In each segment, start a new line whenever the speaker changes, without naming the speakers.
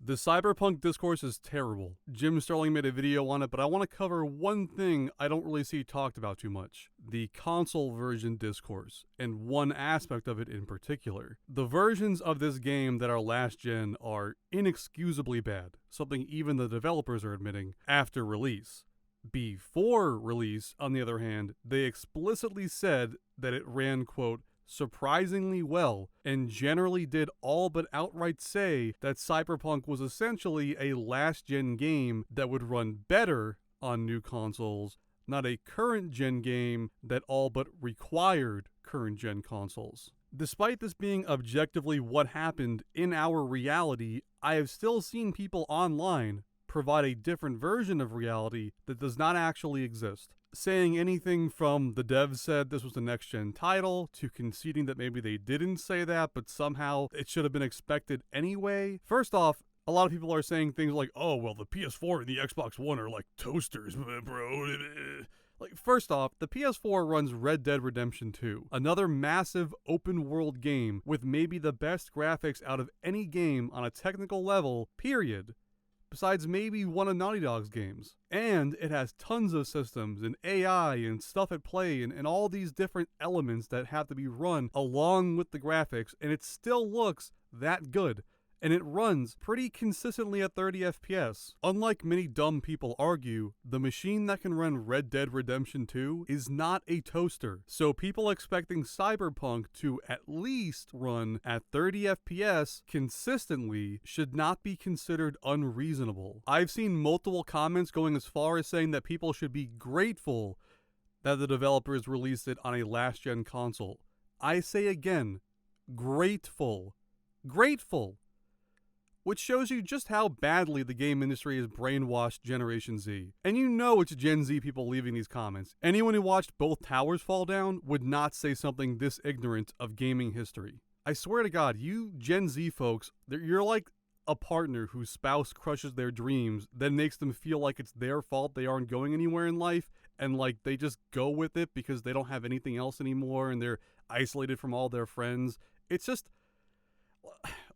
The Cyberpunk discourse is terrible. Jim Sterling made a video on it, but I want to cover one thing I don't really see talked about too much. The console version discourse, and one aspect of it in particular. The versions of this game that are last gen are inexcusably bad, something even the developers are admitting, after release. Before release, on the other hand, they explicitly said that it ran, quote, surprisingly well, and generally did all but outright say that Cyberpunk was essentially a last-gen game that would run better on new consoles, not a current-gen game that all but required current-gen consoles. Despite this being objectively what happened in our reality, I have still seen people online provide a different version of reality that does not actually exist. Saying anything from the devs said this was a next-gen title, to conceding that maybe they didn't say that, but somehow it should have been expected anyway. First off, a lot of people are saying things like, oh, well, the PS4 and the Xbox One are like toasters, bro. Like, first off, the PS4 runs Red Dead Redemption 2, another massive open-world game with maybe the best graphics out of any game on a technical level, period. Besides maybe one of Naughty Dog's games. And it has tons of systems and AI and stuff at play and all these different elements that have to be run along with the graphics, and it still looks that good. And it runs pretty consistently at 30 FPS. Unlike many dumb people argue, the machine that can run Red Dead Redemption 2 is not a toaster. So people expecting Cyberpunk to at least run at 30 FPS consistently should not be considered unreasonable. I've seen multiple comments going as far as saying that people should be grateful that the developers released it on a last-gen console. I say again, grateful. Grateful. Which shows you just how badly the game industry has brainwashed Generation Z. And you know it's Gen Z people leaving these comments. Anyone who watched both towers fall down would not say something this ignorant of gaming history. I swear to God, you Gen Z folks, you're like a partner whose spouse crushes their dreams, then makes them feel like it's their fault they aren't going anywhere in life, and like they just go with it because they don't have anything else anymore and they're isolated from all their friends. It's just...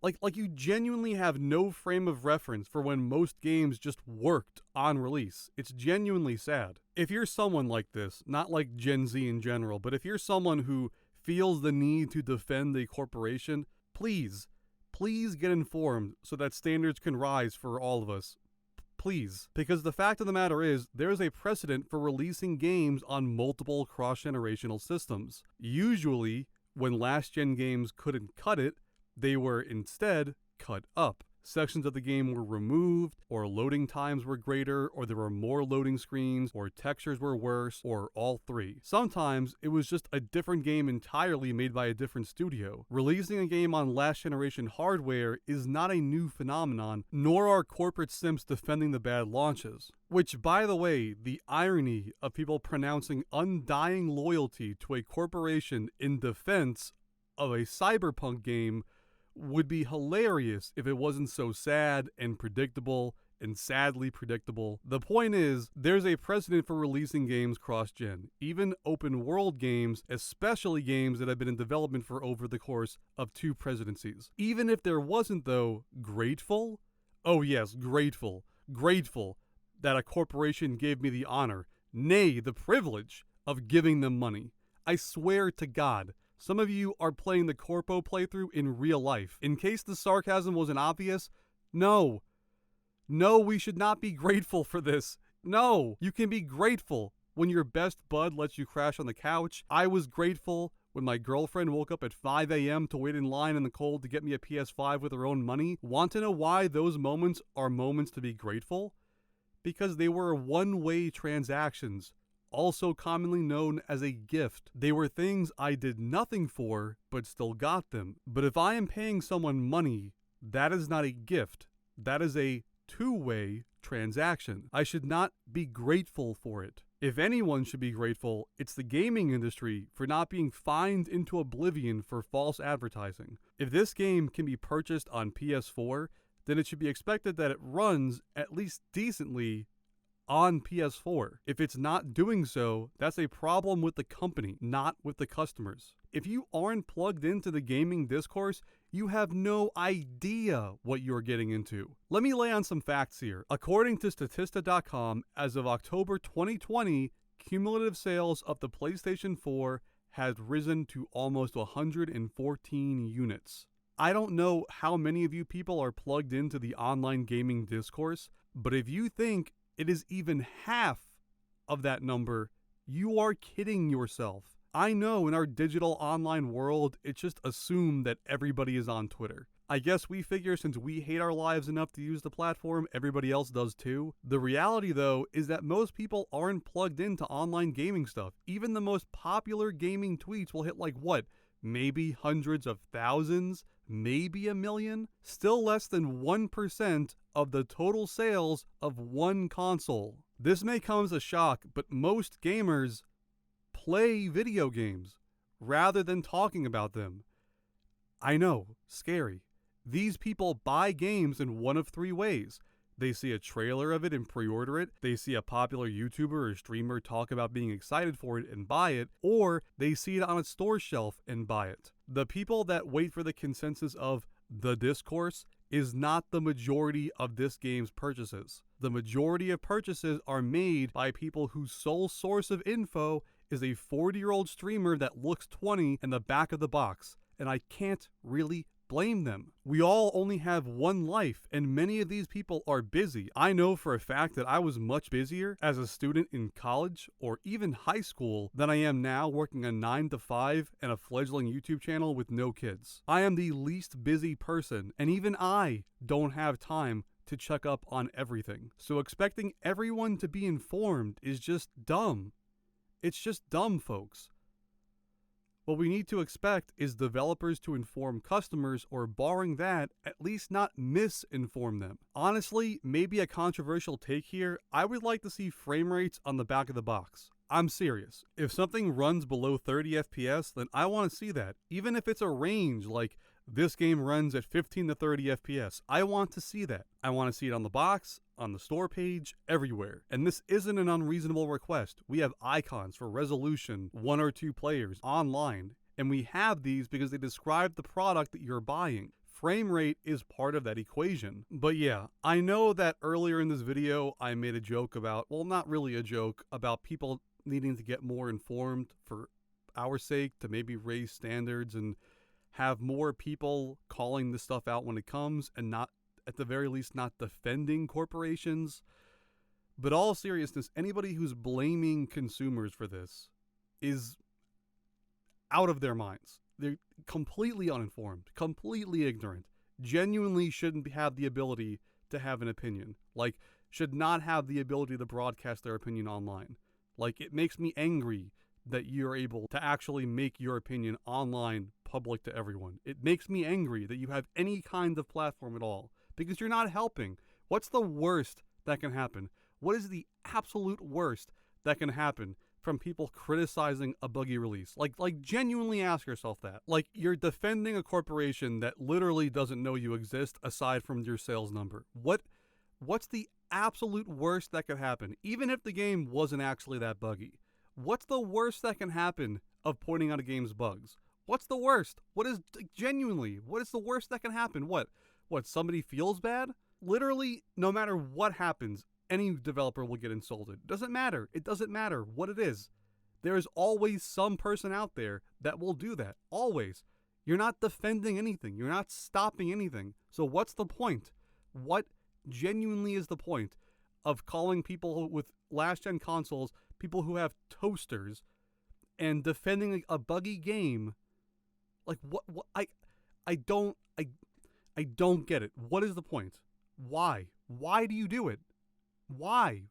Like you genuinely have no frame of reference for when most games just worked on release. It's genuinely sad. If you're someone like this, not like Gen Z in general, but if you're someone who feels the need to defend a corporation, please get informed so that standards can rise for all of us. Please. Because the fact of the matter is, there's a precedent for releasing games on multiple cross-generational systems. Usually, when last-gen games couldn't cut it, they were instead cut up. Sections of the game were removed, or loading times were greater, or there were more loading screens, or textures were worse, or all three. Sometimes it was just a different game entirely made by a different studio. Releasing a game on last generation hardware is not a new phenomenon, nor are corporate simps defending the bad launches. Which, by the way, the irony of people pronouncing undying loyalty to a corporation in defense of a Cyberpunk game would be hilarious if it wasn't so sad and predictable and sadly predictable. The point is, there's a precedent for releasing games cross-gen, even open world games, especially games that have been in development for over the course of 2 presidencies. Even if there wasn't, though, grateful? Oh yes, grateful that a corporation gave me the honor, nay, the privilege, of giving them money. I swear to God, some of you are playing the Corpo playthrough in real life. In case the sarcasm wasn't obvious, no, we should not be grateful for this. No, you can be grateful when your best bud lets you crash on the couch. I was grateful when my girlfriend woke up at 5 a.m. to wait in line in the cold to get me a PS5 with her own money. Want to know why those moments are moments to be grateful? Because they were one-way transactions, also commonly known as a gift. They were things I did nothing for, but still got them. But if I am paying someone money, that is not a gift. That is a two-way transaction. I should not be grateful for it. If anyone should be grateful, it's the gaming industry for not being fined into oblivion for false advertising. If this game can be purchased on PS4, then it should be expected that it runs at least decently on PS4. If it's not doing so, that's a problem with the company, not with the customers. If you aren't plugged into the gaming discourse, You have no idea what you're getting into. Let me lay on some facts here. According to Statista.com, as of October 2020, cumulative sales of the PlayStation 4 had risen to almost 114 units. I don't know how many of you people are plugged into the online gaming discourse, but if you think it is even half of that number, you are kidding yourself. I know in our digital online world, it's just assumed that everybody is on Twitter. I guess we figure since we hate our lives enough to use the platform, everybody else does too. The reality though is that most people aren't plugged into online gaming stuff. Even the most popular gaming tweets will hit like what? Maybe hundreds of thousands? Maybe a million? Still less than 1% of the total sales of one console. This may come as a shock, but most gamers play video games rather than talking about them. I know, scary. These people buy games in one of three ways. They see a trailer of it and pre-order it, they see a popular YouTuber or streamer talk about being excited for it and buy it, or they see it on a store shelf and buy it. The people that wait for the consensus of the discourse is not the majority of this game's purchases. The majority of purchases are made by people whose sole source of info is a 40-year-old streamer that looks 20 in the back of the box, and I can't really blame them. We all only have one life, and many of these people are busy. I know for a fact that I was much busier as a student in college or even high school than I am now working a 9 to 5 and a fledgling YouTube channel with no kids. I am the least busy person, and even I don't have time to check up on everything. So expecting everyone to be informed is just dumb. It's just dumb, folks. What we need to expect is developers to inform customers, or barring that, at least not misinform them. Honestly, maybe a controversial take here, I would like to see frame rates on the back of the box. I'm serious. If something runs below 30 FPS, then I want to see that. Even if it's a range, like this game runs at 15 to 30 FPS, I want to see that. I want to see it on the box, on the store page, everywhere. And this isn't an unreasonable request. We have icons for resolution, 1 or 2 players, online, and we have these because they describe the product that you're buying. Frame rate is part of that equation. But yeah, I know that earlier in this video I made a joke about, well, not really a joke, about people needing to get more informed for our sake, to maybe raise standards and have more people calling this stuff out when it comes, and not, at the very least, not defending corporations. But all seriousness, anybody who's blaming consumers for this is out of their minds. They're completely uninformed, completely ignorant, genuinely shouldn't have the ability to have an opinion, like should not have the ability to broadcast their opinion online. Like, it makes me angry that you're able to actually make your opinion online public to everyone. It makes me angry that you have any kind of platform at all, because you're not helping. What's the worst that can happen? What is the absolute worst that can happen from people criticizing a buggy release? Like genuinely ask yourself that. Like, you're defending a corporation that literally doesn't know you exist aside from your sales number. What's the absolute worst that could happen? Even if the game wasn't actually that buggy, what's the worst that can happen of pointing out a game's bugs? What's the worst? What is the worst that can happen? What, somebody feels bad? Literally, no matter what happens, any developer will get insulted. It doesn't matter what it is. There is always some person out there that will do that. Always. You're not defending anything. You're not stopping anything. So what's the point? What genuinely is the point of calling people with last-gen consoles, people who have toasters, and defending a buggy game? Like, what I don't get it. What is the point? Why do you do it? Why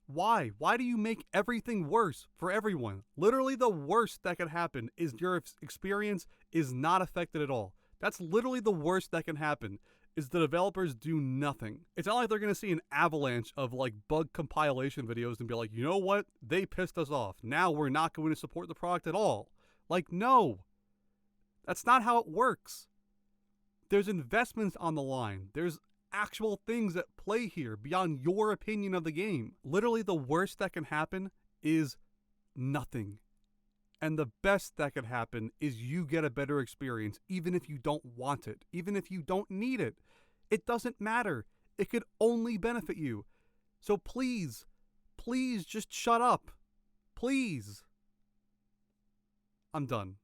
do you make everything worse for everyone? Literally, the worst that could happen is your experience is not affected at all. That's literally the worst that can happen, is the developers do nothing. It's not like they're going to see an avalanche of like bug compilation videos and be like, you know what? They pissed us off. Now we're not going to support the product at all. Like, no. That's not how it works. There's investments on the line. There's actual things at play here beyond your opinion of the game. Literally, the worst that can happen is nothing. And the best that could happen is you get a better experience, even if you don't want it, even if you don't need it. It doesn't matter. It could only benefit you. So please, please just shut up. Please. I'm done.